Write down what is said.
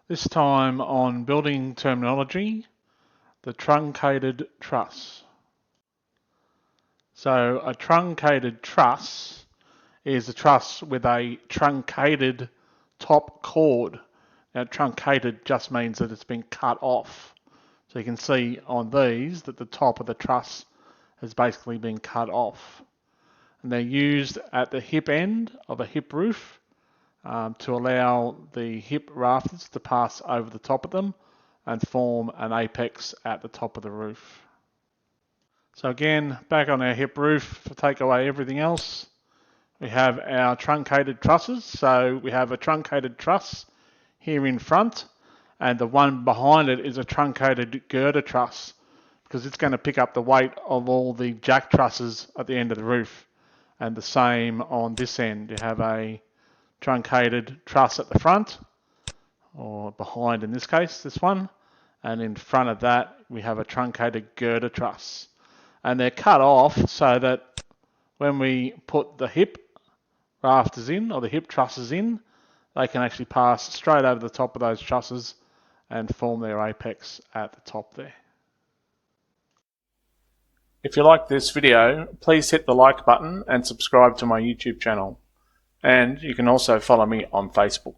This time on building terminology, the truncated truss. So a truncated truss is a truss with a truncated top chord. Now truncated just means that it's been cut off. So you can see on these that the top of the truss has basically been cut off. And they're used at the hip end of a hip roof to allow the hip rafters to pass over the top of them and form an apex at the top of the roof. So again, back on our hip roof, to take away everything else, we have our truncated trusses. So we have a truncated truss here in front, and the one behind it is a truncated girder truss, because it's going to pick up the weight of all the jack trusses at the end of the roof. And the same on this end, you have a truncated truss at the front, or behind in this case, this one, and in front of that we have a truncated girder truss. And they're cut off so that when we put the hip rafters in, or the hip trusses in, they can actually pass straight over the top of those trusses and form their apex at the top there. If you like this video, please hit the like button and subscribe to my YouTube channel. And you can also follow me on Facebook.